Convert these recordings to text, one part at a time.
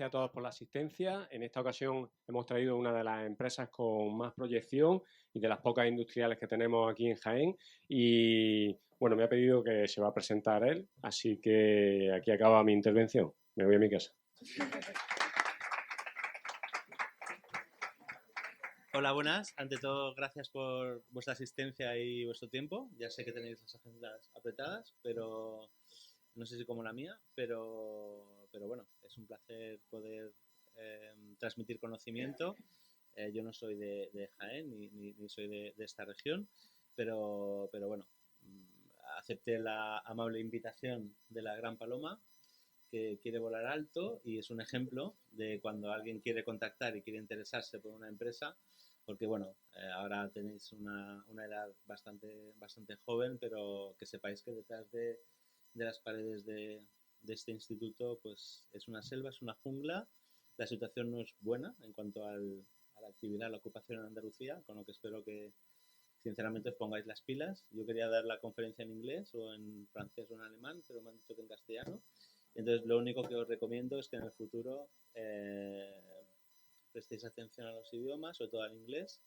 gracias a todos por la asistencia. En esta ocasión hemos traído una de las empresas con más proyección y de las pocas industriales que tenemos aquí en Jaén. Y bueno, me ha pedido que se va a presentar él, así que aquí acaba mi intervención. Me voy a mi casa. Hola, buenas. Ante todo, gracias por vuestra asistencia y vuestro tiempo. Ya sé que tenéis las agendas apretadas, pero no sé si como la mía, pero bueno, es un placer poder transmitir conocimiento. Yo no soy de Jaén ni soy de esta región, pero bueno, acepté la amable invitación de la Gran Paloma, que quiere volar alto, y es un ejemplo de cuando alguien quiere contactar y quiere interesarse por una empresa, porque bueno, ahora tenéis una edad bastante joven, pero que sepáis que detrás de las paredes de este instituto pues es una selva, es una jungla. La situación no es buena en cuanto a la actividad, la ocupación en Andalucía, con lo que espero que sinceramente os pongáis las pilas. Yo quería dar la conferencia en inglés o en francés o en alemán, pero me han dicho que en castellano. Entonces, lo único que os recomiendo es que en el futuro prestéis atención a los idiomas, sobre todo al inglés,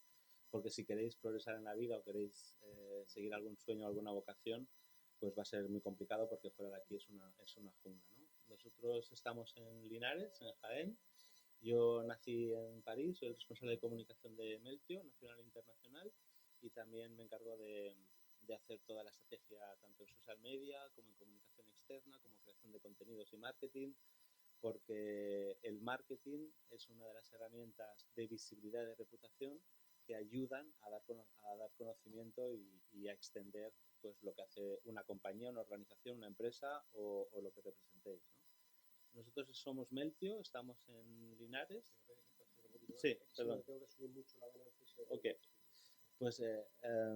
porque si queréis progresar en la vida o queréis seguir algún sueño o alguna vocación, pues va a ser muy complicado, porque fuera de aquí es una jungla, ¿no? Nosotros estamos en Linares, en Jaén. Yo nací en París, soy el responsable de comunicación de Meltio, nacional e internacional, y también me encargo de hacer toda la estrategia tanto en social media como en comunicación externa, como creación de contenidos y marketing, porque el marketing es una de las herramientas de visibilidad y de reputación que ayudan a dar conocimiento y a extender pues lo que hace una compañía, una organización, una empresa o lo que representéis, ¿no? Nosotros somos Meltio, estamos en Linares. Sí, perdón. Ok. Pues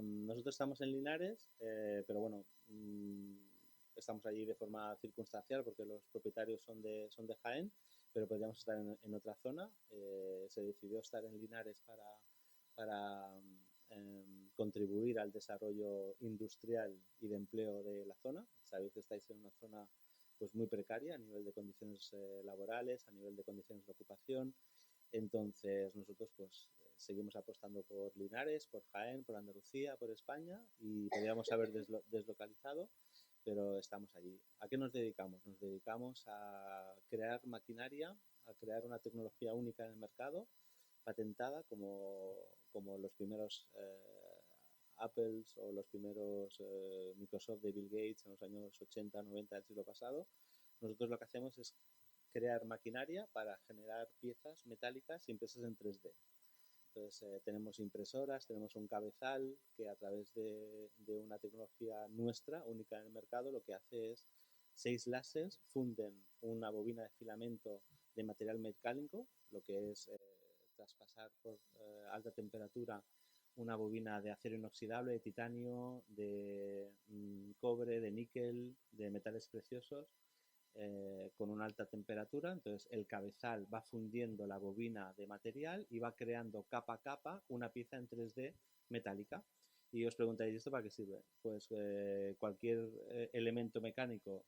nosotros estamos en Linares, pero bueno, estamos allí de forma circunstancial porque los propietarios son de Jaén, pero podríamos estar en otra zona. Se decidió estar en Linares para contribuir al desarrollo industrial y de empleo de la zona. Sabéis que estáis en una zona pues muy precaria a nivel de condiciones laborales, a nivel de condiciones de ocupación. Entonces nosotros pues seguimos apostando por Linares, por Jaén, por Andalucía, por España, y podríamos haber deslocalizado, pero estamos allí. ¿A qué nos dedicamos? Nos dedicamos a crear maquinaria, a crear una tecnología única en el mercado, patentada, como los primeros Apple o los primeros Microsoft de Bill Gates en los años 80, 90 del siglo pasado. Nosotros lo que hacemos es crear maquinaria para generar piezas metálicas impresas en 3D. Entonces tenemos impresoras, tenemos un cabezal que a través de una tecnología nuestra, única en el mercado, lo que hace es 6 láseres funden una bobina de filamento de material mecánico, lo que es traspasar por alta temperatura una bobina de acero inoxidable, de titanio, de cobre, de níquel, de metales preciosos, con una alta temperatura. Entonces el cabezal va fundiendo la bobina de material y va creando capa a capa una pieza en 3D metálica. Y os preguntaréis, ¿esto para qué sirve? Pues cualquier elemento metálico,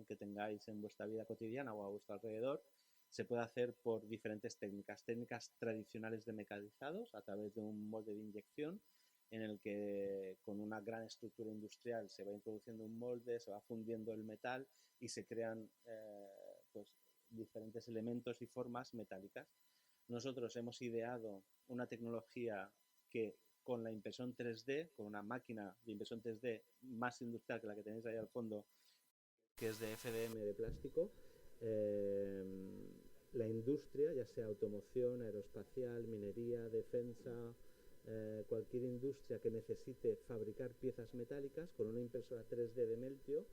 que tengáis en vuestra vida cotidiana o a vuestro alrededor, se puede hacer por diferentes técnicas tradicionales de mecanizados, a través de un molde de inyección, en el que con una gran estructura industrial se va introduciendo un molde, se va fundiendo el metal y se crean pues diferentes elementos y formas metálicas. Nosotros hemos ideado una tecnología que con la impresión 3D, con una máquina de impresión 3D más industrial que la que tenéis ahí al fondo, que es de FDM de plástico, la industria, ya sea automoción, aeroespacial, minería, defensa, cualquier industria que necesite fabricar piezas metálicas, con una impresora 3D de Meltio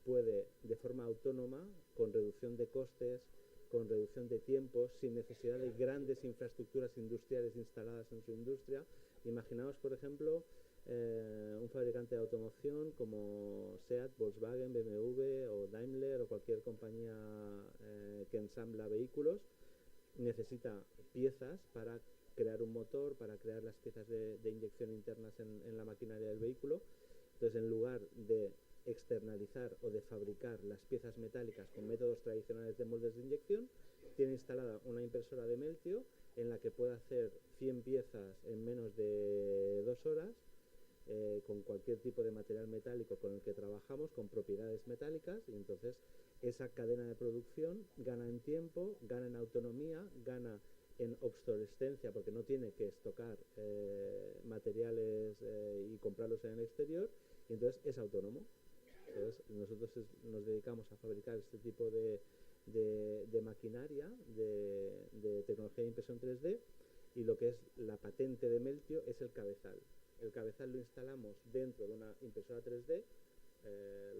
puede, de forma autónoma, con reducción de costes, con reducción de tiempos, sin necesidad de grandes infraestructuras industriales instaladas en su industria. Imaginaos, por ejemplo, un fabricante de automoción como SEAT, Volkswagen, BMW o Daimler o cualquier compañía que ensambla vehículos, necesita piezas para crear un motor, para crear las piezas de inyección internas en la maquinaria del vehículo. Entonces, en lugar de externalizar o de fabricar las piezas metálicas con métodos tradicionales de moldes de inyección, tiene instalada una impresora de Meltio en la que puede hacer 100 piezas en menos de 2 horas, con cualquier tipo de material metálico con el que trabajamos, con propiedades metálicas, y entonces esa cadena de producción gana en tiempo, gana en autonomía, gana en obsolescencia porque no tiene que estocar materiales y comprarlos en el exterior, y entonces es autónomo. Entonces nosotros nos dedicamos a fabricar este tipo de maquinaria, de tecnología de impresión 3D, y lo que es la patente de Meltio es el cabezal. El cabezal lo instalamos dentro de una impresora 3D,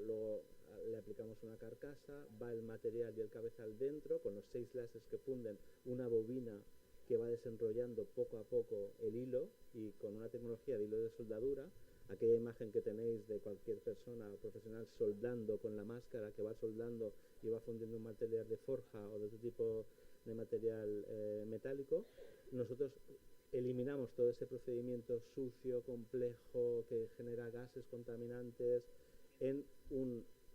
luego le aplicamos una carcasa, va el material y el cabezal dentro, con los 6 láseres que funden una bobina que va desenrollando poco a poco el hilo, y con una tecnología de hilo de soldadura, aquella imagen que tenéis de cualquier persona profesional soldando con la máscara, que va soldando y va fundiendo un material de forja o de otro tipo de material metálico, nosotros eliminamos todo ese procedimiento sucio, complejo, que genera gases contaminantes, en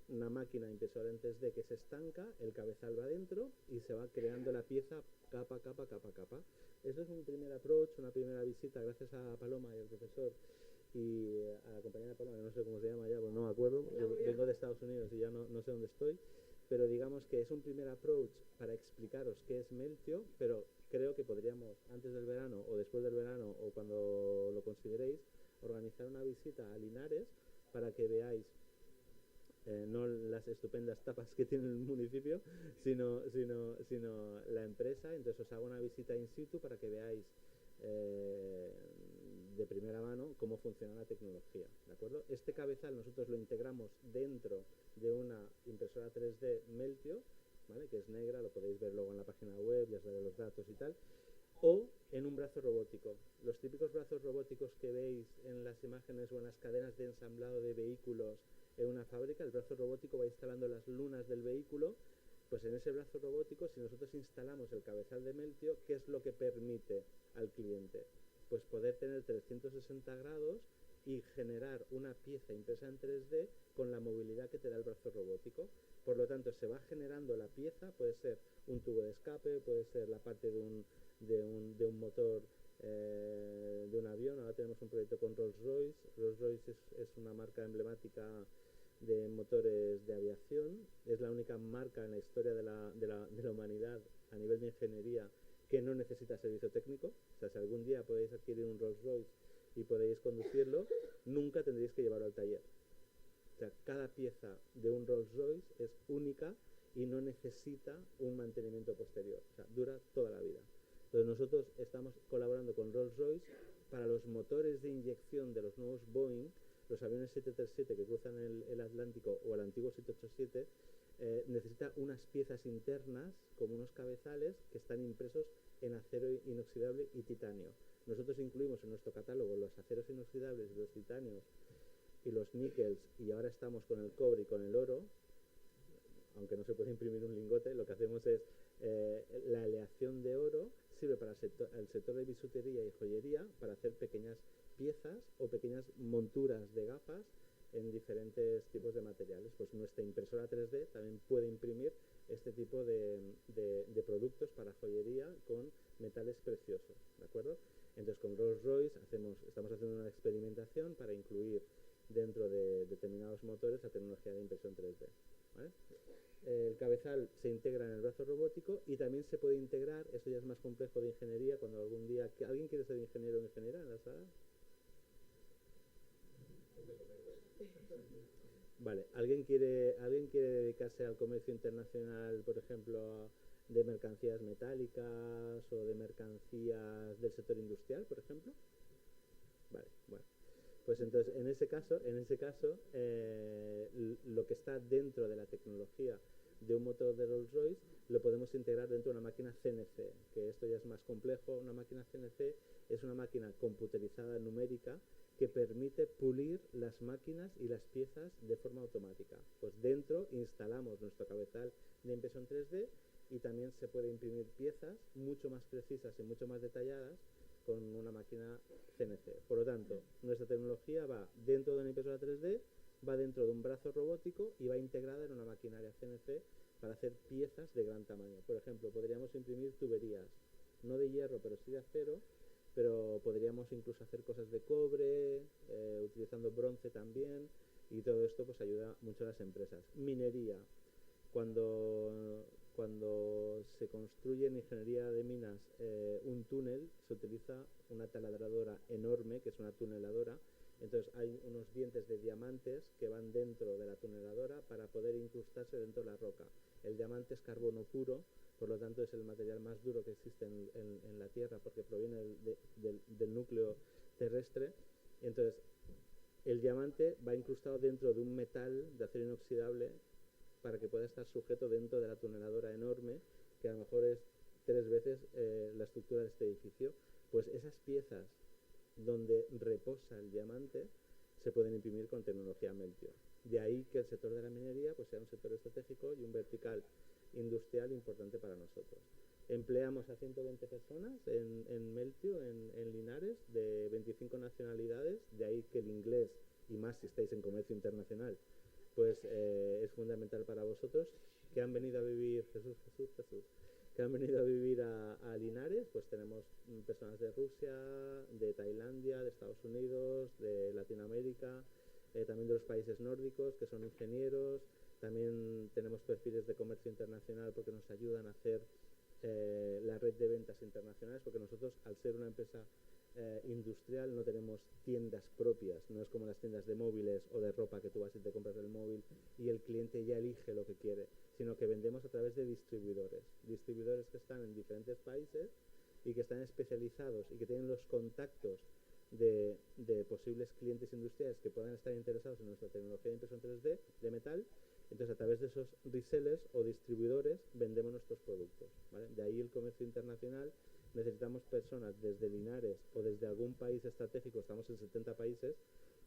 una máquina impresora en 3D que se estanca, el cabezal va dentro y se va creando la pieza capa a capa, capa a capa. Eso es un primer approach, una primera visita, gracias a Paloma y al profesor y a la compañera de Paloma, que no sé cómo se llama ya, pues no me acuerdo, yo vengo de Estados Unidos y ya no sé dónde estoy, pero digamos que es un primer approach para explicaros qué es Meltio, pero creo que podríamos, antes del verano o después del verano o cuando lo consideréis, organizar una visita a Linares para que veáis no las estupendas tapas que tiene el municipio, sino la empresa. Entonces os hago una visita in situ para que veáis de primera mano cómo funciona la tecnología, ¿de acuerdo? Este cabezal nosotros lo integramos dentro de una impresora 3D Meltio, ¿vale? Que es negra, lo podéis ver luego en la página web, ya os daré los datos y tal, o en un brazo robótico. Los típicos brazos robóticos que veis en las imágenes o en las cadenas de ensamblado de vehículos en una fábrica, el brazo robótico va instalando las lunas del vehículo. Pues en ese brazo robótico, si nosotros instalamos el cabezal de Meltio, ¿qué es lo que permite al cliente? Pues poder tener 360 grados y generar una pieza impresa en 3D con la movilidad que te da el brazo robótico. Por lo tanto, se va generando la pieza, puede ser un tubo de escape, puede ser la parte de un motor de un avión. Ahora tenemos un proyecto con Rolls-Royce. Rolls-Royce es una marca emblemática de motores de aviación. Es la única marca en la historia de la humanidad a nivel de ingeniería que no necesita servicio técnico. O sea, si algún día podéis adquirir un Rolls-Royce y podéis conducirlo, nunca tendréis que llevarlo al taller. O sea, cada pieza de un Rolls-Royce es única y no necesita un mantenimiento posterior. O sea, dura toda la vida. Entonces nosotros estamos colaborando con Rolls-Royce para los motores de inyección de los nuevos Boeing, los aviones 737 que cruzan el Atlántico o el antiguo 787, necesita unas piezas internas como unos cabezales que están impresos en acero inoxidable y titanio. Nosotros incluimos en nuestro catálogo los aceros inoxidables, los titanios y los níquels, y ahora estamos con el cobre y con el oro. Aunque no se puede imprimir un lingote, lo que hacemos es la aleación de oro sirve para el sector de bisutería y joyería, para hacer pequeñas piezas o pequeñas monturas de gafas en diferentes tipos de materiales. Pues nuestra impresora 3D también puede imprimir este tipo de productos para joyería con metales preciosos, ¿de acuerdo? Entonces con Rolls-Royce estamos haciendo una experimentación para incluir dentro de determinados motores la tecnología de impresión 3D, ¿vale? El cabezal se integra en el brazo robótico y también se puede integrar, esto ya es más complejo de ingeniería, cuando algún día... ¿Alguien quiere ser ingeniero o ingeniera en la sala? Vale, ¿alguien quiere dedicarse al comercio internacional, por ejemplo, de mercancías metálicas o de mercancías del sector industrial, por ejemplo? Vale, bueno. Pues entonces, en ese caso, lo que está dentro de la tecnología de un motor de Rolls-Royce lo podemos integrar dentro de una máquina CNC, que esto ya es más complejo. Una máquina CNC es una máquina computerizada numérica que permite pulir las máquinas y las piezas de forma automática. Pues dentro instalamos nuestro cabezal de impresión 3D y también se puede imprimir piezas mucho más precisas y mucho más detalladas con una máquina CNC. Por lo tanto, nuestra tecnología va dentro de una impresora 3D, va dentro de un brazo robótico y va integrada en una maquinaria CNC para hacer piezas de gran tamaño. Por ejemplo, podríamos imprimir tuberías, no de hierro, pero sí de acero, pero podríamos incluso hacer cosas de cobre, utilizando bronce también, y todo esto pues ayuda mucho a las empresas. Minería. Cuando se construye en ingeniería de minas un túnel, se utiliza una taladradora enorme, que es una tuneladora. Entonces hay unos dientes de diamantes que van dentro de la tuneladora para poder incrustarse dentro de la roca. El diamante es carbono puro, por lo tanto es el material más duro que existe en la Tierra, porque proviene del núcleo terrestre. Y entonces el diamante va incrustado dentro de un metal de acero inoxidable para que pueda estar sujeto dentro de la tuneladora enorme, que a lo mejor es 3 veces la estructura de este edificio. Pues esas piezas donde reposa el diamante se pueden imprimir con tecnología Meltio. De ahí que el sector de la minería pues sea un sector estratégico y un vertical industrial importante para nosotros. Empleamos a 120 personas en Meltio, en Linares, de 25 nacionalidades, de ahí que el inglés, y más si estáis en comercio internacional, pues es fundamental para vosotros, que han venido a vivir, que han venido a vivir a Linares. Pues tenemos personas de Rusia, de Tailandia, de Estados Unidos, de Latinoamérica, también de los países nórdicos, que son ingenieros. También tenemos perfiles de comercio internacional porque nos ayudan a hacer la red de ventas internacionales, porque nosotros, al ser una empresa industrial, no tenemos tiendas propias, no es como las tiendas de móviles o de ropa, que tú vas y te compras el móvil y el cliente ya elige lo que quiere, sino que vendemos a través de distribuidores que están en diferentes países y que están especializados y que tienen los contactos de posibles clientes industriales que puedan estar interesados en nuestra tecnología de impresión 3D de metal. Entonces, a través de esos resellers o distribuidores vendemos nuestros productos, ¿vale? De ahí el comercio internacional. Necesitamos personas desde Linares o desde algún país estratégico, estamos en 70 países,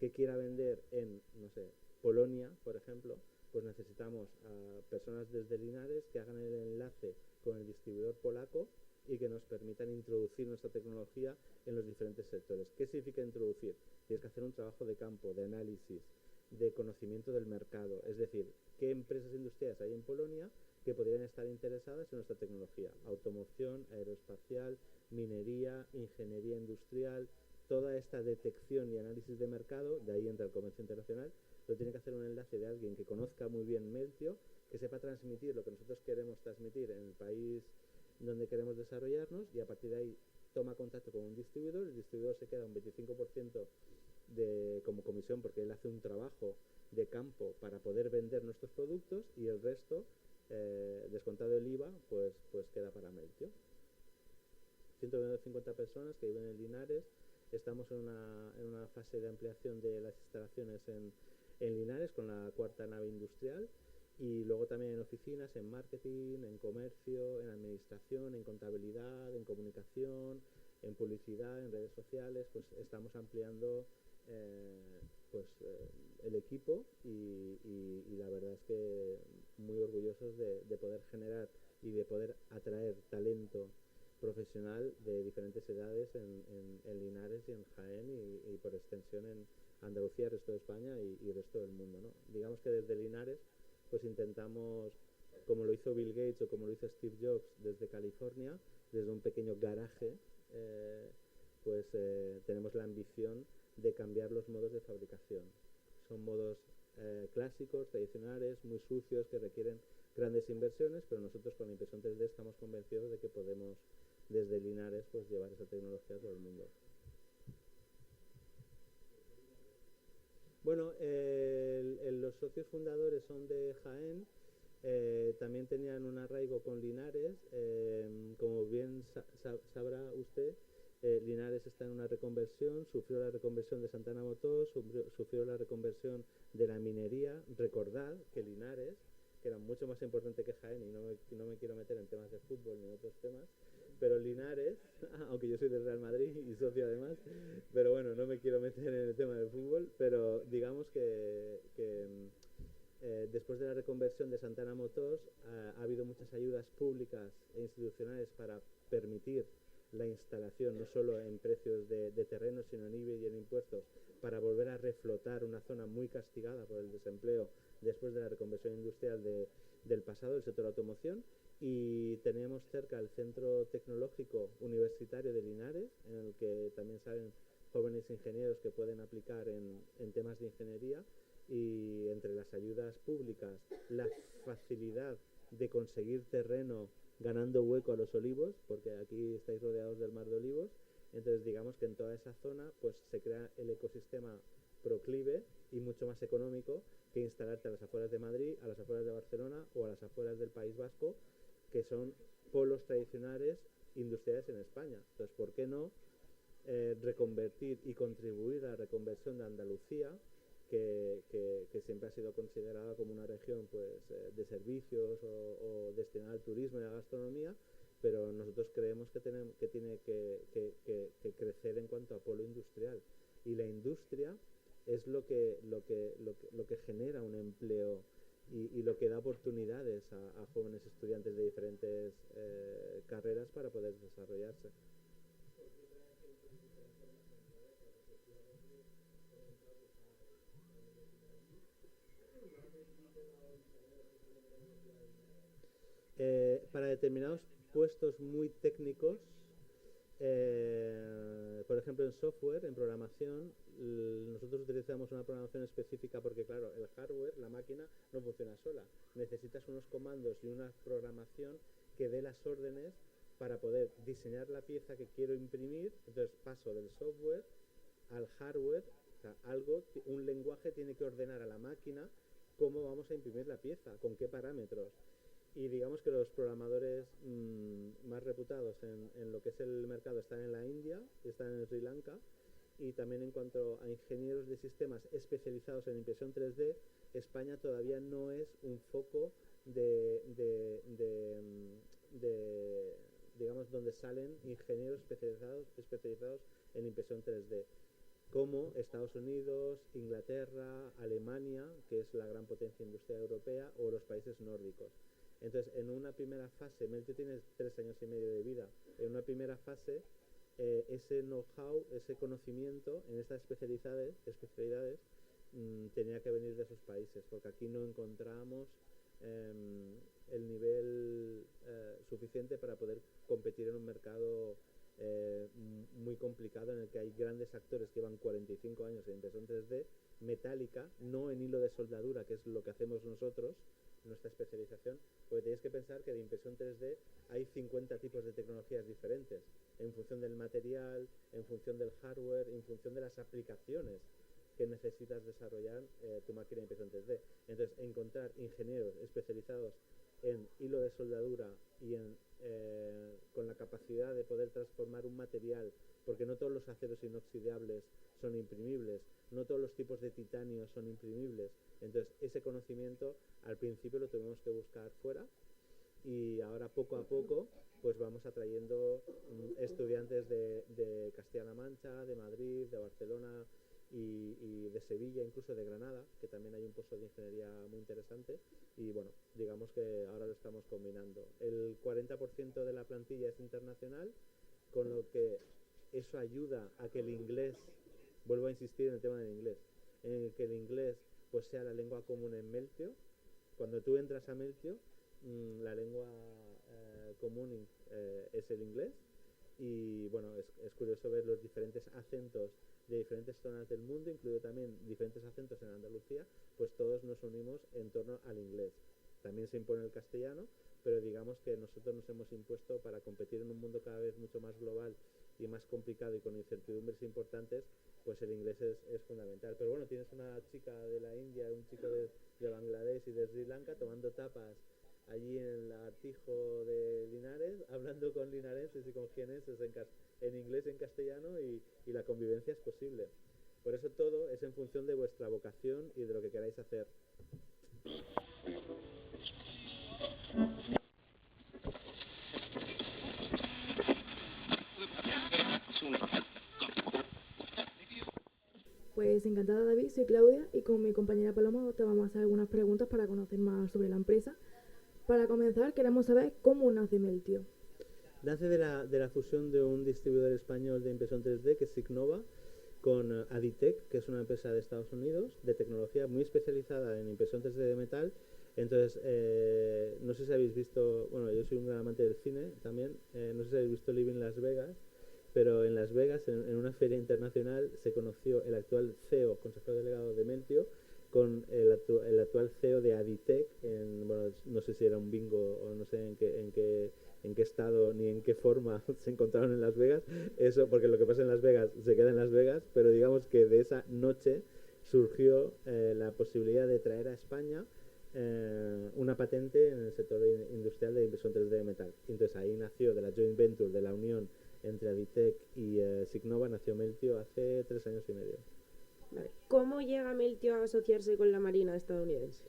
que quiera vender en, no sé, Polonia, por ejemplo. Pues necesitamos a personas desde Linares que hagan el enlace con el distribuidor polaco y que nos permitan introducir nuestra tecnología en los diferentes sectores. ¿Qué significa introducir? Tienes que hacer un trabajo de campo, de análisis, de conocimiento del mercado, es decir, qué empresas industriales hay en Polonia que podrían estar interesadas en nuestra tecnología: automoción, aeroespacial, minería, ingeniería industrial. Toda esta detección y análisis de mercado, de ahí entra el comercio internacional, lo tiene que hacer un enlace de alguien que conozca muy bien Meltio, que sepa transmitir lo que nosotros queremos transmitir en el país donde queremos desarrollarnos, y a partir de ahí toma contacto con un distribuidor. El distribuidor se queda un 25% como comisión, porque él hace un trabajo de campo para poder vender nuestros productos, y el resto, descontado el IVA, pues queda para Meltio. 150 personas que viven en Linares. Estamos en una fase de ampliación de las instalaciones en Linares con la 4ª nave industrial, y luego también en oficinas, en marketing, en comercio, en administración, en contabilidad, en comunicación, en publicidad, en redes sociales. Pues estamos ampliando el equipo, y la verdad es que muy orgullosos de poder generar y de poder atraer talento profesional de diferentes edades en Linares y en Jaén, y por extensión en Andalucía, el resto de España y el resto del mundo, ¿no? Digamos que desde Linares pues intentamos, como lo hizo Bill Gates o como lo hizo Steve Jobs desde California, desde un pequeño garaje, tenemos la ambición de cambiar los modos de fabricación. Son modos clásicos, tradicionales, muy sucios, que requieren grandes inversiones, pero nosotros con la impresión 3D estamos convencidos de que podemos, desde Linares, pues llevar esa tecnología a todo el mundo. Bueno, los socios fundadores son de Jaén. También tenían un arraigo con Linares. Como bien sabrá usted, Linares está en una reconversión, sufrió la reconversión de Santana Motors, sufrió la reconversión de la minería. Recordad que Linares, que era mucho más importante que Jaén, y no me quiero meter en temas de fútbol ni otros temas, pero Linares, aunque yo soy del Real Madrid y socio además, pero bueno, no me quiero meter en el tema del fútbol, pero digamos que después de la reconversión de Santana Motors ha habido muchas ayudas públicas e institucionales para permitir la instalación, no solo en precios de terrenos, sino en IBI y en impuestos, para volver a reflotar una zona muy castigada por el desempleo después de la reconversión industrial del pasado, el sector automoción. Y tenemos cerca el Centro Tecnológico Universitario de Linares, en el que también salen jóvenes ingenieros que pueden aplicar en temas de ingeniería, y entre las ayudas públicas, la facilidad de conseguir terreno ganando hueco a los olivos, porque aquí estáis rodeados del mar de olivos. Entonces digamos que en toda esa zona pues se crea el ecosistema proclive y mucho más económico que instalarte a las afueras de Madrid, a las afueras de Barcelona o a las afueras del País Vasco, que son polos tradicionales industriales en España. Entonces, ¿por qué no reconvertir y contribuir a la reconversión de Andalucía, que siempre ha sido considerada como una región pues, de servicios o destinada al turismo y a la gastronomía, pero nosotros creemos que tiene que crecer en cuanto a polo industrial. Y la industria es lo que genera un empleo y lo que da oportunidades a jóvenes estudiantes de diferentes carreras para poder desarrollarse. Para determinados puestos muy técnicos, por ejemplo en software, en programación, nosotros utilizamos una programación específica porque claro, el hardware, la máquina, no funciona sola. Necesitas unos comandos y una programación que dé las órdenes para poder diseñar la pieza que quiero imprimir. Entonces paso del software al hardware, o sea, un lenguaje tiene que ordenar a la máquina cómo vamos a imprimir la pieza, con qué parámetros. Y digamos que los programadores más reputados en lo que es el mercado están en la India, están en Sri Lanka, y también en cuanto a ingenieros de sistemas especializados en impresión 3D, España todavía no es un foco digamos, donde salen ingenieros especializados en impresión 3D, como Estados Unidos, Inglaterra, Alemania, que es la gran potencia industrial europea, o los países nórdicos. Entonces, en una primera fase, Meltio tiene 3 años y medio de vida, en una primera fase, ese know-how, ese conocimiento en estas especialidades tenía que venir de esos países, porque aquí no encontramos el nivel suficiente para poder competir en un mercado muy complicado, en el que hay grandes actores que llevan 45 años en impresión 3D metálica, no en hilo de soldadura, que es lo que hacemos nosotros, nuestra especialización, porque tenéis que pensar que de impresión 3D hay 50 tipos de tecnologías diferentes, en función del material, en función del hardware, en función de las aplicaciones que necesitas desarrollar tu máquina de impresión 3D. Entonces, encontrar ingenieros especializados en hilo de soldadura y con la capacidad de poder transformar un material, porque no todos los aceros inoxidables son imprimibles, no todos los tipos de titanio son imprimibles. Entonces, ese conocimiento al principio lo tuvimos que buscar fuera, y ahora poco a poco pues vamos atrayendo estudiantes de Castilla-La Mancha, de Madrid, de Barcelona y de Sevilla, incluso de Granada, que también hay un puesto de ingeniería muy interesante, y bueno, digamos que ahora lo estamos combinando. El 40% de la plantilla es internacional, con lo que eso ayuda a que el inglés, vuelvo a insistir en el tema del inglés, en el que el inglés pues sea la lengua común en Meltio. Cuando tú entras a Meltio, la lengua común es el inglés, y bueno, es curioso ver los diferentes acentos de diferentes zonas del mundo, incluido también diferentes acentos en Andalucía, pues todos nos unimos en torno al inglés. También se impone el castellano, pero digamos que nosotros nos hemos impuesto, para competir en un mundo cada vez mucho más global y más complicado y con incertidumbres importantes, pues el inglés es fundamental. Pero bueno, tienes una chica de la India, un chico de Bangladesh y de Sri Lanka tomando tapas allí en el Artijo de Linares, hablando con linarenses y con jienenses en inglés y en castellano, y la convivencia es posible. Por eso todo es en función de vuestra vocación y de lo que queráis hacer. Pues encantada, David, soy Claudia y con mi compañera Paloma te vamos a hacer algunas preguntas para conocer más sobre la empresa. Para comenzar, queremos saber cómo nace Meltio. Nace de la fusión de un distribuidor español de impresión 3D, que es Signova, con Aditec, que es una empresa de Estados Unidos de tecnología muy especializada en impresión 3D de metal. Entonces, no sé si habéis visto, bueno, yo soy un gran amante del cine también, no sé si habéis visto Living Las Vegas, pero en Las Vegas, en una feria internacional, se conoció el actual CEO, consejero delegado de Meltio, con el actual CEO de Aditec, bueno, no sé si era un bingo o no sé en qué estado ni en qué forma se encontraron en Las Vegas, eso, porque lo que pasa en Las Vegas se queda en Las Vegas, pero digamos que de esa noche surgió la posibilidad de traer a España una patente en el sector industrial de impresión 3D de metal. Entonces ahí nació, de la joint venture, de la unión entre Aditec y Signova, nació Meltio hace 3 años y medio. Vale. ¿Cómo llega Meltio a asociarse con la Marina estadounidense?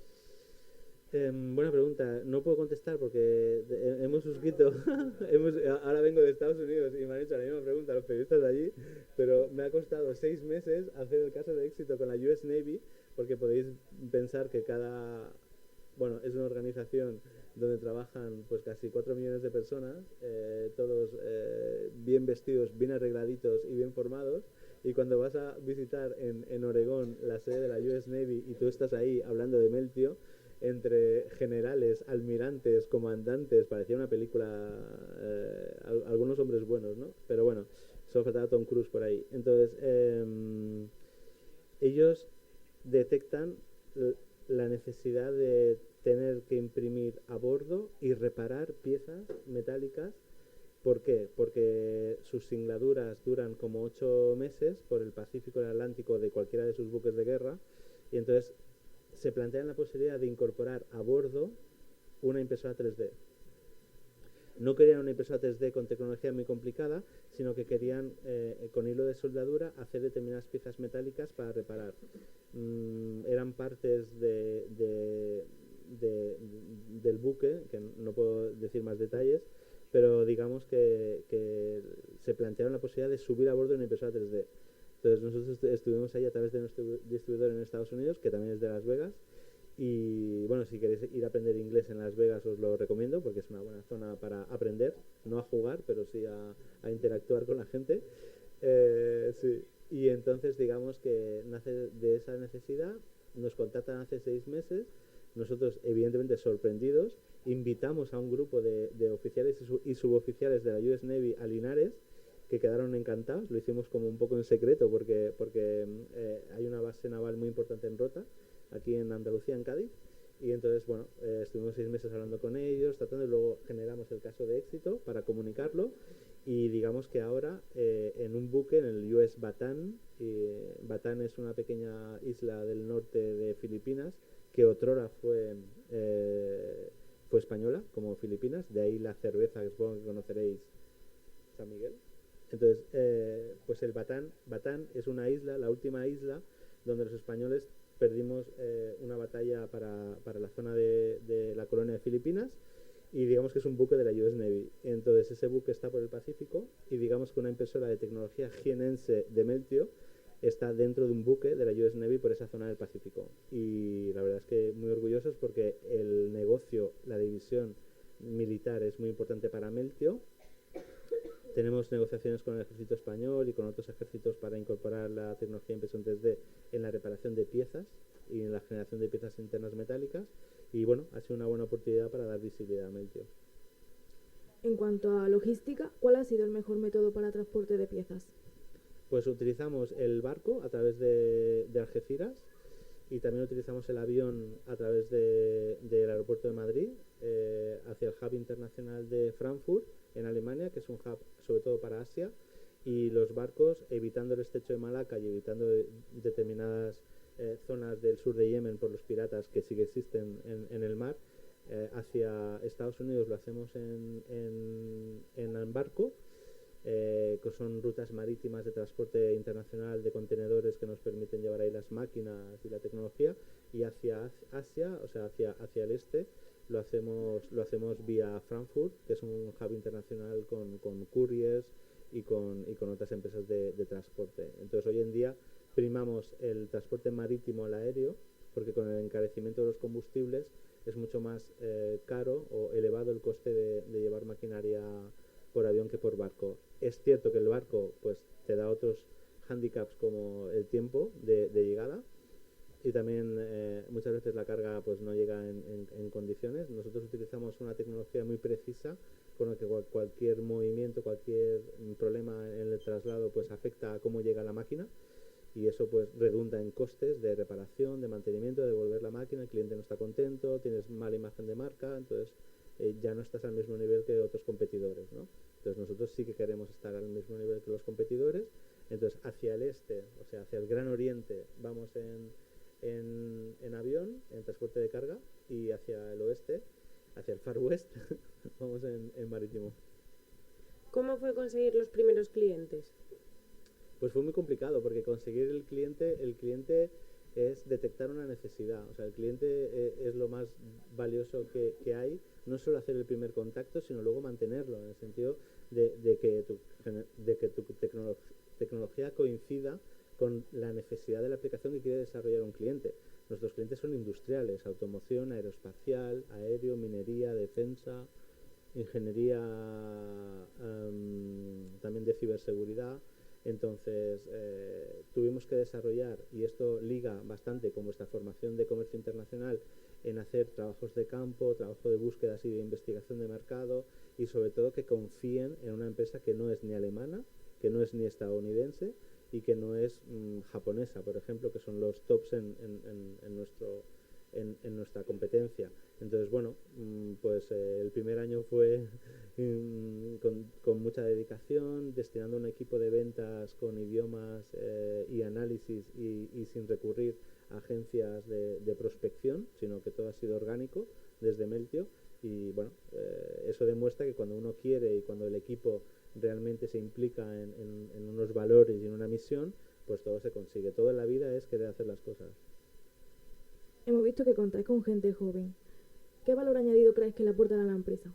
Buena pregunta. No puedo contestar porque hemos suscrito. Ahora vengo de Estados Unidos y me han hecho la misma pregunta los periodistas de allí, pero me ha costado 6 meses hacer el caso de éxito con la US Navy, porque podéis pensar que bueno, es una organización donde trabajan pues casi 4 millones de personas, todos bien vestidos, bien arregladitos y bien formados. Y cuando vas a visitar en Oregón la sede de la US Navy y tú estás ahí hablando de Meltio, entre generales, almirantes, comandantes, parecía una película, algunos hombres buenos, ¿no? Pero bueno, solo faltaba Tom Cruise por ahí. Entonces, ellos detectan la necesidad de tener que imprimir a bordo y reparar piezas metálicas. ¿Por qué? Porque sus singladuras duran como 8 meses por el Pacífico, el Atlántico, de cualquiera de sus buques de guerra, y entonces se plantean la posibilidad de incorporar a bordo una impresora 3D. No querían una impresora 3D con tecnología muy complicada, sino que querían, con hilo de soldadura, hacer determinadas piezas metálicas para reparar. Eran partes del buque, que no puedo decir más detalles, pero digamos que se plantearon la posibilidad de subir a bordo de una impresora 3D. Entonces nosotros estuvimos ahí a través de nuestro distribuidor en Estados Unidos, que también es de Las Vegas, y bueno, si queréis ir a aprender inglés en Las Vegas os lo recomiendo, porque es una buena zona para aprender, no a jugar, pero sí a interactuar con la gente. Sí. Y entonces digamos que nace de esa necesidad, nos contactan hace 6 meses, nosotros evidentemente sorprendidos, invitamos a un grupo de oficiales y suboficiales de la US Navy a Linares, que quedaron encantados. Lo hicimos como un poco en secreto porque hay una base naval muy importante en Rota, aquí en Andalucía, en Cádiz, y entonces, bueno, estuvimos 6 meses hablando con ellos, tratando, y luego generamos el caso de éxito para comunicarlo, y digamos que ahora en un buque, en el US Bataan, Bataan es una pequeña isla del norte de Filipinas, que otrora fue española, como Filipinas, de ahí la cerveza, que supongo que conoceréis, San Miguel. Entonces, pues el Bataan es una isla, la última isla, donde los españoles perdimos una batalla para la zona de la colonia de Filipinas, y digamos que es un buque de la US Navy. Entonces ese buque está por el Pacífico, y digamos que una impresora de tecnología jienense de Meltio está dentro de un buque de la US Navy por esa zona del Pacífico. Y la verdad es que muy orgullosos, porque el negocio, la división militar es muy importante para Meltio. Tenemos negociaciones con el ejército español y con otros ejércitos para incorporar la tecnología de impresión 3D en la reparación de piezas y en la generación de piezas internas metálicas. Y bueno, ha sido una buena oportunidad para dar visibilidad a Meltio. En cuanto a logística, ¿cuál ha sido el mejor método para transporte de piezas? Pues utilizamos el barco a través de Algeciras, y también utilizamos el avión a través del aeropuerto de Madrid hacia el hub internacional de Frankfurt, en Alemania, que es un hub sobre todo para Asia, y los barcos, evitando el estrecho de Malaca y evitando determinadas zonas del sur de Yemen por los piratas que sí que existen en el mar, hacia Estados Unidos lo hacemos en barco, que son rutas marítimas de transporte internacional de contenedores que nos permiten llevar ahí las máquinas y la tecnología, y hacia Asia, o sea, hacia el este, lo hacemos vía Frankfurt, que es un hub internacional con couriers y con otras empresas de transporte. Entonces hoy en día primamos el transporte marítimo al aéreo, porque con el encarecimiento de los combustibles es mucho más caro o elevado el coste de llevar maquinaria por avión que por barco. Es cierto que el barco pues te da otros handicaps como el tiempo de llegada, y también muchas veces la carga pues no llega en condiciones. Nosotros utilizamos una tecnología muy precisa con la que cualquier movimiento, cualquier problema en el traslado pues afecta a cómo llega la máquina, y eso pues redunda en costes de reparación, de mantenimiento, de devolver la máquina, el cliente no está contento, tienes mala imagen de marca, entonces ya no estás al mismo nivel que otros competidores, ¿no? Entonces nosotros sí que queremos estar al mismo nivel que los competidores. Entonces hacia el este, o sea, hacia el Gran Oriente, vamos en avión, en transporte de carga, y hacia el oeste, hacia el Far West, vamos en marítimo. ¿Cómo fue conseguir los primeros clientes? Pues fue muy complicado, porque conseguir el cliente es detectar una necesidad. O sea, el cliente es lo más valioso que hay, no solo hacer el primer contacto, sino luego mantenerlo, en el sentido de que tu tecnología coincida con la necesidad de la aplicación que quiere desarrollar un cliente. Nuestros clientes son industriales, automoción, aeroespacial, aéreo, minería, defensa, ingeniería, también de ciberseguridad. Entonces tuvimos que desarrollar, y esto liga bastante con vuestra formación de comercio internacional, en hacer trabajos de campo, trabajo de búsquedas y de investigación de mercado, y sobre todo que confíen en una empresa que no es ni alemana, que no es ni estadounidense y que no es japonesa, por ejemplo, que son los tops en nuestra competencia. Entonces, bueno, pues el primer año fue con mucha dedicación, destinando un equipo de ventas con idiomas y análisis, y sin recurrir a agencias de prospección, sino que todo ha sido orgánico desde Meltio. Y bueno, eso demuestra que cuando uno quiere y cuando el equipo realmente se implica en unos valores y en una misión, pues todo se consigue. Todo en la vida es querer hacer las cosas. Hemos visto que contáis con gente joven. ¿Qué valor añadido crees que le aportan a la empresa?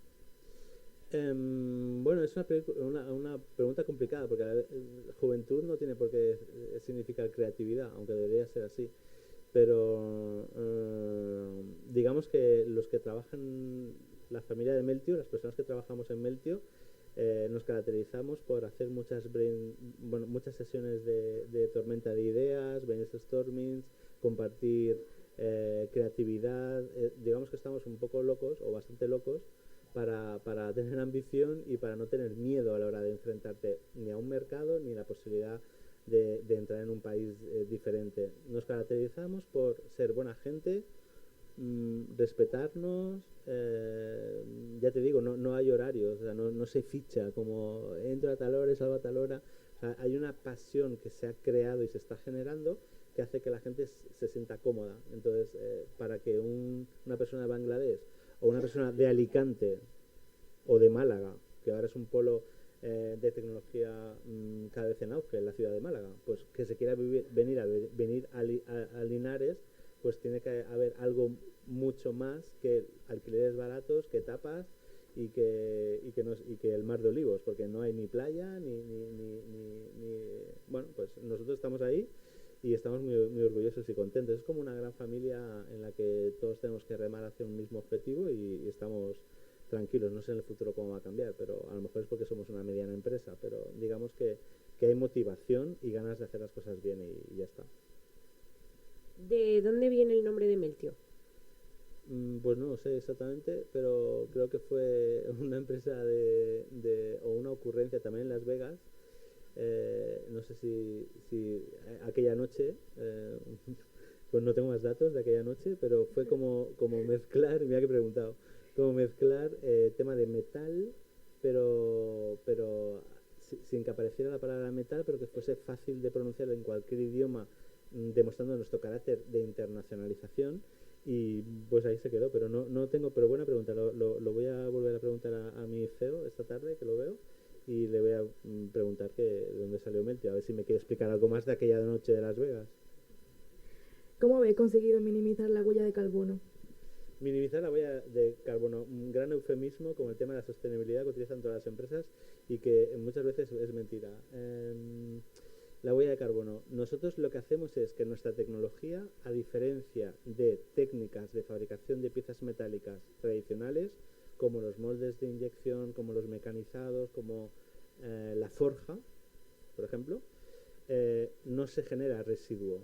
Bueno, es una pregunta complicada, porque juventud no tiene por qué significar creatividad, aunque debería ser así. Pero digamos que los que trabajan, la familia de Meltio, las personas que trabajamos en Meltio, nos caracterizamos por hacer muchas sesiones de tormenta de ideas, brainstormings, compartir creatividad. Digamos que estamos un poco locos, o bastante locos, para tener ambición y para no tener miedo a la hora de enfrentarte ni a un mercado ni a la posibilidad de entrar en un país diferente. Nos caracterizamos por ser buena gente, respetarnos, ya te digo, no hay horarios, o sea, no se ficha como entra a tal hora y salgo a tal hora. O sea, hay una pasión que se ha creado y se está generando que hace que la gente se sienta cómoda. Entonces, para que una persona de Bangladesh o una persona de Alicante o de Málaga, que ahora es un polo de tecnología cada vez en auge en la ciudad de Málaga, pues que se quiera venir a Linares, pues tiene que haber algo mucho más que alquileres baratos, que tapas y que el Mar de Olivos, porque no hay ni playa ni bueno, pues nosotros estamos ahí y estamos muy, muy orgullosos y contentos. Es como una gran familia en la que todos tenemos que remar hacia un mismo objetivo y estamos tranquilos. No sé en el futuro cómo va a cambiar, pero a lo mejor es porque somos una mediana empresa, pero digamos que hay motivación y ganas de hacer las cosas bien y ya está. ¿De dónde viene el nombre de Meltio? Pues no lo sé exactamente, pero creo que fue una empresa o una ocurrencia también en Las Vegas. No sé si aquella noche, pues no tengo más datos de aquella noche, pero fue como mezclar, mira que he preguntado, como mezclar tema de metal, pero sin que apareciera la palabra metal, pero que fuese fácil de pronunciar en cualquier idioma, demostrando nuestro carácter de internacionalización. Y pues ahí se quedó, pero no tengo, pero buena pregunta, lo voy a volver a preguntar a mi CEO esta tarde, que lo veo, y le voy a preguntar de dónde salió Meltio, a ver si me quiere explicar algo más de aquella noche de Las Vegas. ¿Cómo habéis conseguido minimizar la huella de carbono? Minimizar la huella de carbono, un gran eufemismo como el tema de la sostenibilidad que utilizan todas las empresas y que muchas veces es mentira. La huella de carbono. Nosotros lo que hacemos es que nuestra tecnología, a diferencia de técnicas de fabricación de piezas metálicas tradicionales, como los moldes de inyección, como los mecanizados, como la forja, por ejemplo, no se genera residuo.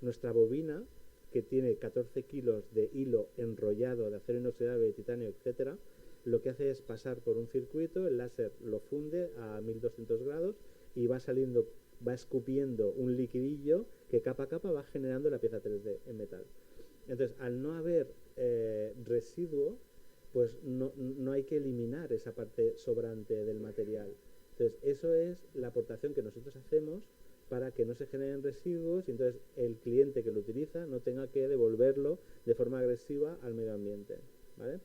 Nuestra bobina, que tiene 14 kilos de hilo enrollado de acero inoxidable, de titanio, etcétera, lo que hace es pasar por un circuito, el láser lo funde a 1200 grados y va saliendo, va escupiendo un liquidillo que capa a capa va generando la pieza 3D en metal. Entonces, al no haber residuo, pues no hay que eliminar esa parte sobrante del material. Entonces, eso es la aportación que nosotros hacemos para que no se generen residuos y entonces el cliente que lo utiliza no tenga que devolverlo de forma agresiva al medio ambiente, ¿vale?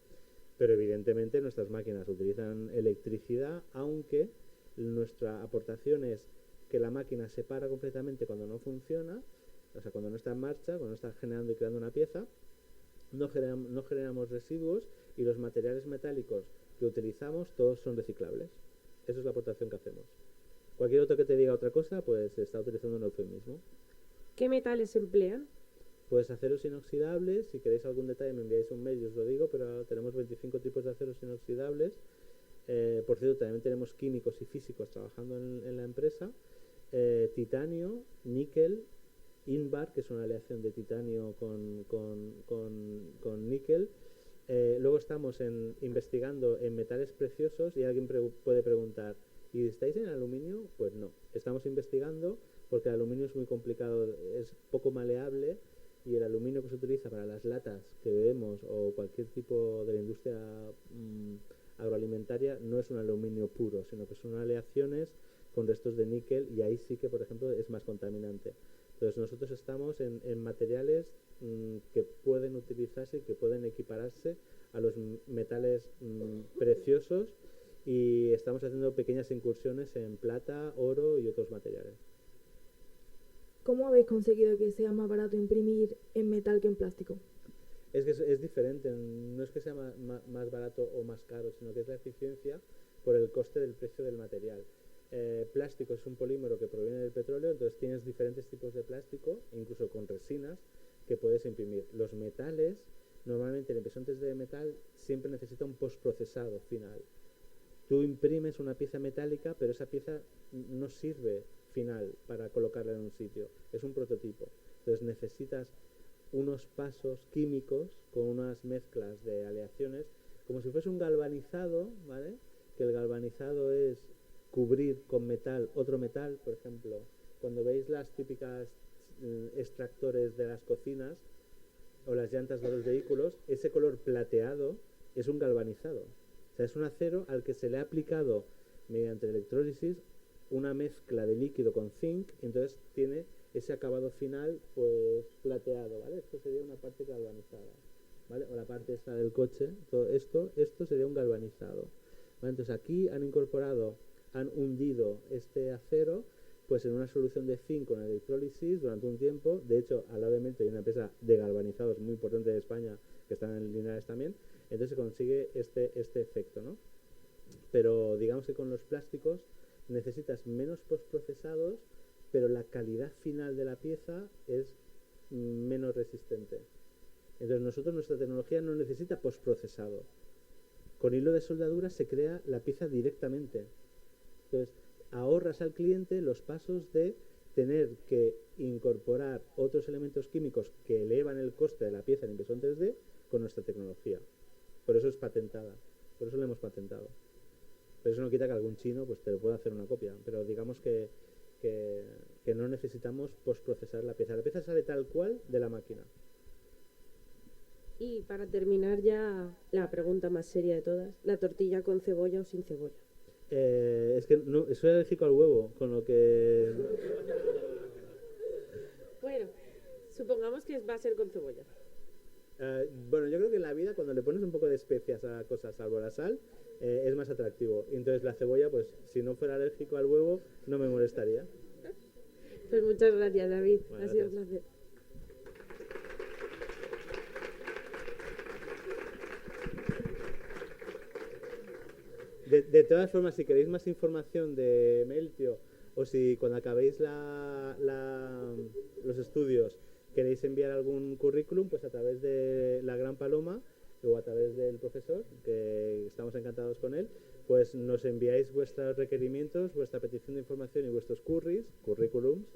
Pero evidentemente nuestras máquinas utilizan electricidad, aunque nuestra aportación es que la máquina se para completamente cuando no funciona, o sea, cuando no está en marcha, cuando no está generando y creando una pieza, no generamos residuos y los materiales metálicos que utilizamos todos son reciclables. Esa es la aportación que hacemos. Cualquier otro que te diga otra cosa, pues se está utilizando un eufemismo. ¿Qué metales se emplean? Pues aceros inoxidables, si queréis algún detalle me enviáis un mail y os lo digo, pero tenemos 25 tipos de aceros inoxidables. Por cierto, también tenemos químicos y físicos trabajando en la empresa. Titanio, níquel, Invar, que es una aleación de titanio con níquel. Luego estamos investigando en metales preciosos y alguien puede preguntar, ¿y estáis en aluminio? Pues no, estamos investigando porque el aluminio es muy complicado, es poco maleable y el aluminio que se utiliza para las latas que bebemos o cualquier tipo de la industria agroalimentaria no es un aluminio puro, sino que son aleaciones con restos de níquel y ahí sí que, por ejemplo, es más contaminante. Entonces nosotros estamos en materiales que pueden utilizarse y que pueden equipararse a los metales preciosos y estamos haciendo pequeñas incursiones en plata, oro y otros materiales. ¿Cómo habéis conseguido que sea más barato imprimir en metal que en plástico? Es que es diferente, no es que sea más barato o más caro, sino que es la eficiencia por el coste del precio del material. Plástico es un polímero que proviene del petróleo, entonces tienes diferentes tipos de plástico, incluso con resinas, que puedes imprimir. Los metales, normalmente la impresión 3D de metal siempre necesita un postprocesado final. Tú imprimes una pieza metálica, pero esa pieza no sirve final para colocarla en un sitio, es un prototipo. Entonces necesitas unos pasos químicos con unas mezclas de aleaciones, como si fuese un galvanizado, ¿vale? Que el galvanizado es cubrir con metal otro metal, por ejemplo, cuando veis las típicas extractores de las cocinas o las llantas de los vehículos, ese color plateado es un galvanizado. O sea, es un acero al que se le ha aplicado mediante electrólisis una mezcla de líquido con zinc y entonces tiene ese acabado final pues plateado, ¿vale? Esto sería una parte galvanizada, ¿vale? O la parte esta del coche, todo esto sería un galvanizado, ¿vale? Entonces aquí han hundido este acero pues en una solución de zinc con electrólisis durante un tiempo. De hecho, al lado de Meltio hay una empresa de galvanizados muy importante de España que están en Linares también. Entonces se consigue este efecto, ¿no? Pero digamos que con los plásticos necesitas menos postprocesados, pero la calidad final de la pieza es menos resistente. Entonces nuestra tecnología no necesita postprocesado. Con hilo de soldadura se crea la pieza directamente. Entonces ahorras al cliente los pasos de tener que incorporar otros elementos químicos que elevan el coste de la pieza en impresión 3D con nuestra tecnología. Por eso es patentada, por eso la hemos patentado. Pero eso no quita que algún chino pues te lo pueda hacer una copia, pero digamos que no necesitamos postprocesar la pieza. La pieza sale tal cual de la máquina. Y para terminar ya la pregunta más seria de todas, ¿la tortilla con cebolla o sin cebolla? Es que no, soy alérgico al huevo, con lo que... Bueno, supongamos que va a ser con cebolla. Bueno, yo creo que en la vida cuando le pones un poco de especias a cosas, salvo la sal, es más atractivo. Y entonces la cebolla, pues si no fuera alérgico al huevo, no me molestaría. Pues muchas gracias, David. Bueno, ha sido un gracias. placer. De todas formas, si queréis más información de Meltio o si cuando acabéis los estudios queréis enviar algún currículum, pues a través de La Gran Paloma o a través del profesor, que estamos encantados con él, pues nos enviáis vuestros requerimientos, vuestra petición de información y vuestros currículums,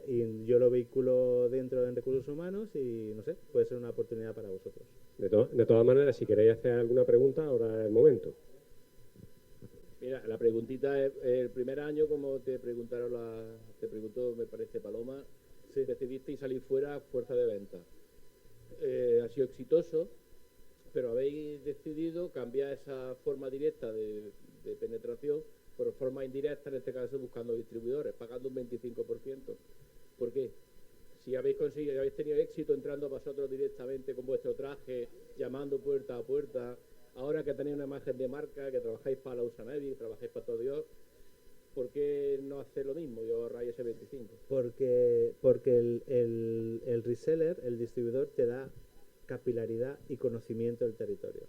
y yo lo vehiculo dentro en recursos humanos y, no sé, puede ser una oportunidad para vosotros. De todas maneras, si queréis hacer alguna pregunta, ahora es el momento. Mira, la preguntita es, el primer año, como te preguntó, me parece, Paloma, Sí. decidisteis salir fuera a fuerza de venta. Ha sido exitoso, pero habéis decidido cambiar esa forma directa de penetración por forma indirecta, en este caso buscando distribuidores, pagando un 25%. ¿Por qué? Si habéis tenido éxito entrando vosotros directamente con vuestro traje, llamando puerta a puerta, ahora que tenéis una imagen de marca, que trabajáis para la Usanevi, que trabajáis para todo Dios, ¿por qué no hacer lo mismo y ahorráis ese 25%? Porque el reseller, el distribuidor, te da capilaridad y conocimiento del territorio.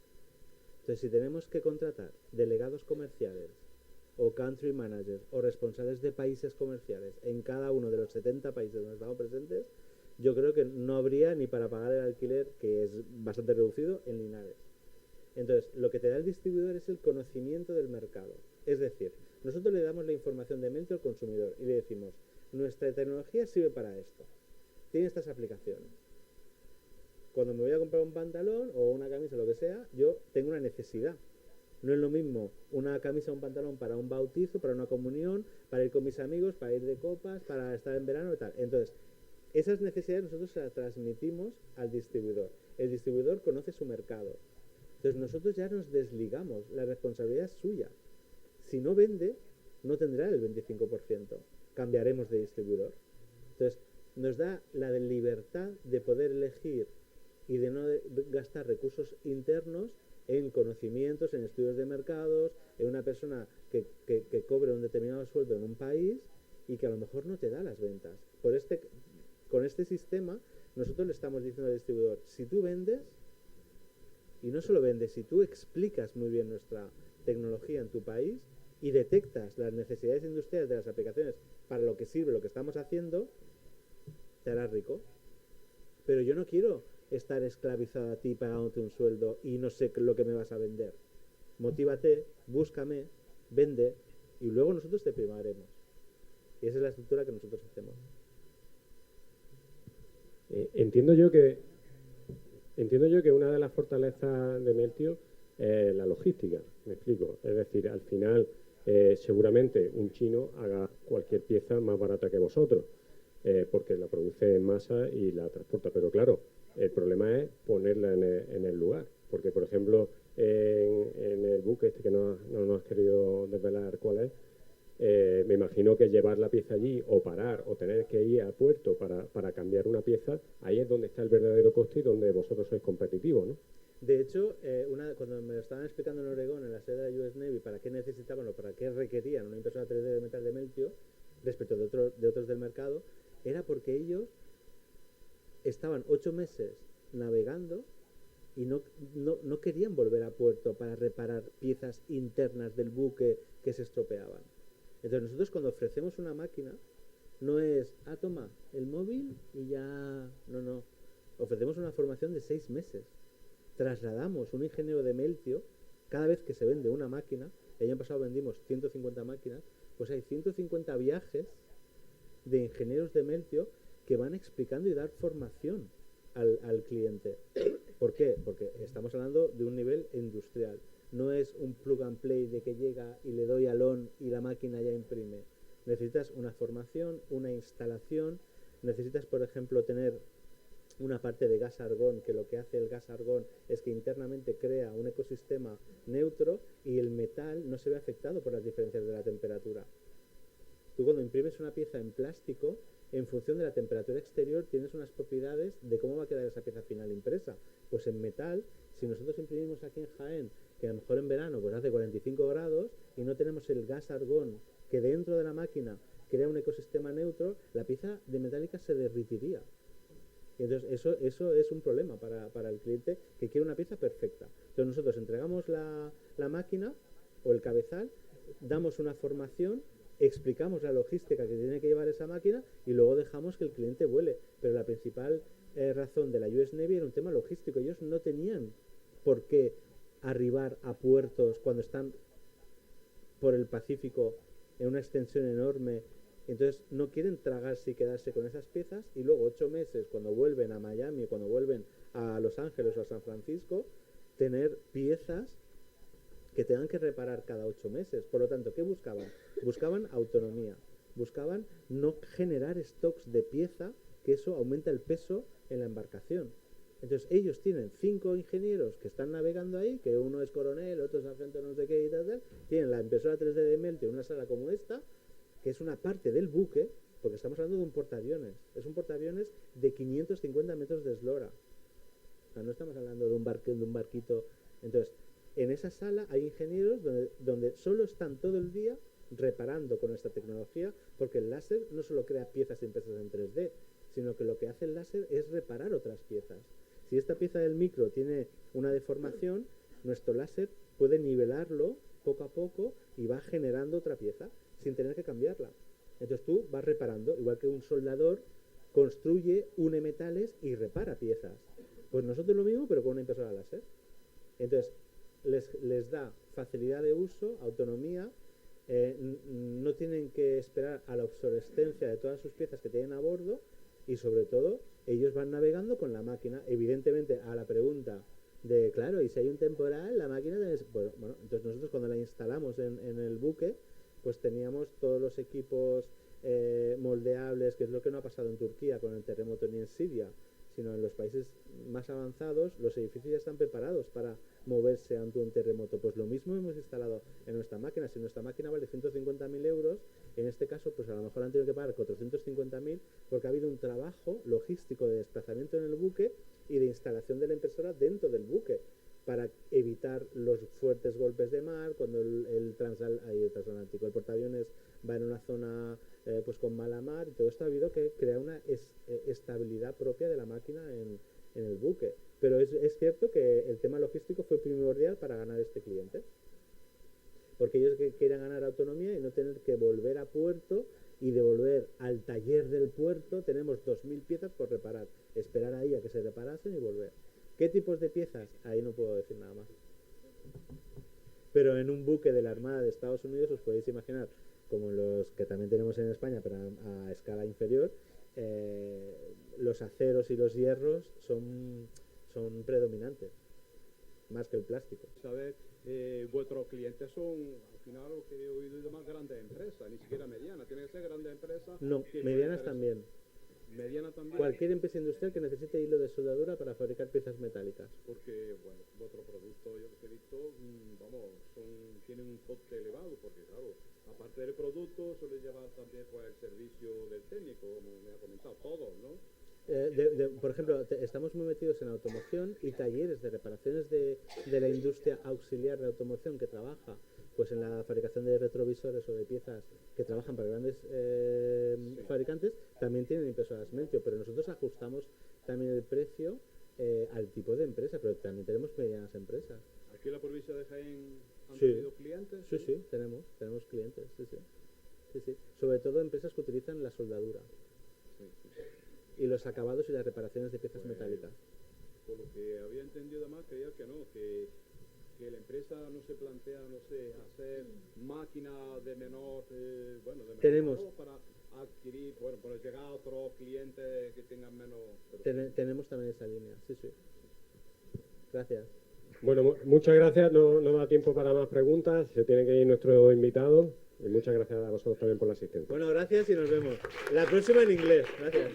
Entonces, si tenemos que contratar delegados comerciales o country managers o responsables de países comerciales en cada uno de los 70 países donde estamos presentes, yo creo que no habría ni para pagar el alquiler, que es bastante reducido, en Linares. Entonces, lo que te da el distribuidor es el conocimiento del mercado. Es decir, nosotros le damos la información de Meltio al consumidor y le decimos, nuestra tecnología sirve para esto, tiene estas aplicaciones. Cuando me voy a comprar un pantalón o una camisa, lo que sea, yo tengo una necesidad. No es lo mismo una camisa o un pantalón para un bautizo, para una comunión, para ir con mis amigos, para ir de copas, para estar en verano y tal. Entonces, esas necesidades nosotros se las transmitimos al distribuidor. El distribuidor conoce su mercado. Entonces, nosotros ya nos desligamos. La responsabilidad es suya. Si no vende, no tendrá el 25%. Cambiaremos de distribuidor. Entonces, nos da la libertad de poder elegir y de no gastar recursos internos en conocimientos, en estudios de mercados, en una persona que cobre un determinado sueldo en un país y que a lo mejor no te da las ventas. Con este sistema, nosotros le estamos diciendo al distribuidor, si tú vendes, y no solo vendes, si tú explicas muy bien nuestra tecnología en tu país y detectas las necesidades industriales de las aplicaciones para lo que sirve lo que estamos haciendo, te harás rico. Pero yo no quiero estar esclavizado a ti pagándote un sueldo y no sé lo que me vas a vender. Motívate, búscame, vende y luego nosotros te primaremos. Y esa es la estructura que nosotros hacemos. Entiendo yo que una de las fortalezas de Meltio es la logística, me explico. Es decir, al final seguramente un chino haga cualquier pieza más barata que vosotros, porque la produce en masa y la transporta. Pero claro, el problema es ponerla en el lugar, porque por ejemplo en el buque este que no nos has querido desvelar cuál es, me imagino que llevar la pieza allí o parar o tener que ir al puerto para cambiar una pieza, ahí es donde está el verdadero coste y donde vosotros sois competitivos, ¿no? De hecho, cuando me lo estaban explicando en Oregón, en la sede de la US Navy, para qué necesitaban o para qué requerían una impresora 3D de metal de Meltio respecto de otros del mercado, era porque ellos estaban 8 meses navegando y no querían volver a puerto para reparar piezas internas del buque que se estropeaban. Entonces nosotros cuando ofrecemos una máquina no es, toma, el móvil y ya... No. Ofrecemos una formación de 6 meses. Trasladamos un ingeniero de Meltio cada vez que se vende una máquina. El año pasado vendimos 150 máquinas. Pues hay 150 viajes de ingenieros de Meltio que van explicando y dar formación al cliente. ¿Por qué? Porque estamos hablando de un nivel industrial. No es un plug and play de que llega y le doy al on y la máquina ya imprime. Necesitas una formación, una instalación. Necesitas, por ejemplo, tener una parte de gas argón, que lo que hace el gas argón es que internamente crea un ecosistema neutro y el metal no se ve afectado por las diferencias de la temperatura. Tú cuando imprimes una pieza en plástico, en función de la temperatura exterior tienes unas propiedades de cómo va a quedar esa pieza final impresa. Pues en metal, si nosotros imprimimos aquí en Jaén, que a lo mejor en verano pues hace 45 grados y no tenemos el gas argón que dentro de la máquina crea un ecosistema neutro, la pieza de metálica se derritiría. Y entonces eso es un problema para el cliente que quiere una pieza perfecta. Entonces nosotros entregamos la máquina o el cabezal, damos una formación, explicamos la logística que tiene que llevar esa máquina y luego dejamos que el cliente vuele. Pero la principal razón de la US Navy era un tema logístico. Ellos no tenían por qué arribar a puertos cuando están por el Pacífico en una extensión enorme. Entonces no quieren tragarse y quedarse con esas piezas y luego 8 meses cuando vuelven a Miami, cuando vuelven a Los Ángeles o a San Francisco, tener piezas que tengan que reparar cada 8 meses. Por lo tanto, ¿qué buscaban? Buscaban autonomía, buscaban no generar stocks de pieza, que eso aumenta el peso en la embarcación. Entonces ellos tienen 5 ingenieros que están navegando ahí, que uno es coronel, otro es sargento no sé qué y tal, tienen la impresora 3D de Meltio en una sala como esta, que es una parte del buque, porque estamos hablando de un portaaviones. Es un portaaviones de 550 metros de eslora. O sea, no estamos hablando de un barquito. Entonces, en esa sala hay ingenieros donde solo están todo el día reparando con esta tecnología, porque el láser no solo crea piezas impresas en 3D, sino que lo que hace el láser es reparar otras piezas. Si esta pieza del micro tiene una deformación, nuestro láser puede nivelarlo poco a poco y va generando otra pieza sin tener que cambiarla. Entonces tú vas reparando, igual que un soldador construye, une metales y repara piezas. Pues nosotros lo mismo, pero con una impresora láser. Entonces les da facilidad de uso, autonomía, no tienen que esperar a la obsolescencia de todas sus piezas que tienen a bordo y sobre todo ellos van navegando con la máquina. Evidentemente a la pregunta de, claro, y si hay un temporal, la máquina debe ser... Bueno, entonces nosotros cuando la instalamos en el buque, pues teníamos todos los equipos moldeables, que es lo que no ha pasado en Turquía con el terremoto ni en Siria, sino en los países más avanzados los edificios ya están preparados para moverse ante un terremoto. Pues lo mismo hemos instalado en nuestra máquina. Si nuestra máquina vale 150.000 euros, en este caso pues a lo mejor han tenido que pagar 450.000 porque ha habido un trabajo logístico de desplazamiento en el buque y de instalación de la impresora dentro del buque para evitar los fuertes golpes de mar cuando el transatlántico, el portaaviones va en una zona pues con mala mar, y todo esto ha habido que crear una estabilidad propia de la máquina en el buque. Pero es cierto que el tema logístico fue primordial para ganar este cliente, porque ellos quieren ganar autonomía y no tener que volver a puerto y devolver al taller del puerto. Tenemos 2.000 piezas por reparar, esperar ahí a que se reparasen y volver. ¿Qué tipos de piezas? Ahí no puedo decir nada más. Pero en un buque de la Armada de Estados Unidos os podéis imaginar, como los que también tenemos en España, pero a escala inferior, los aceros y los hierros son predominantes, más que el plástico. Saber, vuestros clientes son, al final, lo que he oído, de más grandes empresas, ni siquiera medianas. Tienen que ser grandes empresas. No, medianas también. Mediana también. Cualquier empresa industrial que necesite hilo de soldadura para fabricar piezas metálicas. Porque, bueno, vuestro producto, yo que he visto, vamos, tienen un coste elevado, porque claro, aparte del producto, suele llevar también pues el servicio del técnico, como me ha comentado, todos, ¿no? Por ejemplo, estamos muy metidos en automoción y talleres de reparaciones de la industria auxiliar de automoción que trabaja pues en la fabricación de retrovisores o de piezas que trabajan para grandes fabricantes, también tienen impresoras Meltio, pero nosotros ajustamos también el precio al tipo de empresa, pero también tenemos medianas empresas. ¿Aquí en la provincia de Jaén han tenido clientes? Sí, tenemos clientes, sí. Sobre todo empresas que utilizan la soldadura. Y los acabados y las reparaciones de piezas metálicas. Por lo que había entendido además, creía que no, que la empresa no se plantea, no sé, hacer máquinas de menor, tenemos valor para adquirir, bueno, para llegar a otros clientes que tengan menos... Tenemos también esa línea, sí. Gracias. Bueno, muchas gracias, no da tiempo para más preguntas, se tiene que ir nuestro invitado y muchas gracias a vosotros también por la asistencia. Bueno, gracias y nos vemos. La próxima en inglés, gracias.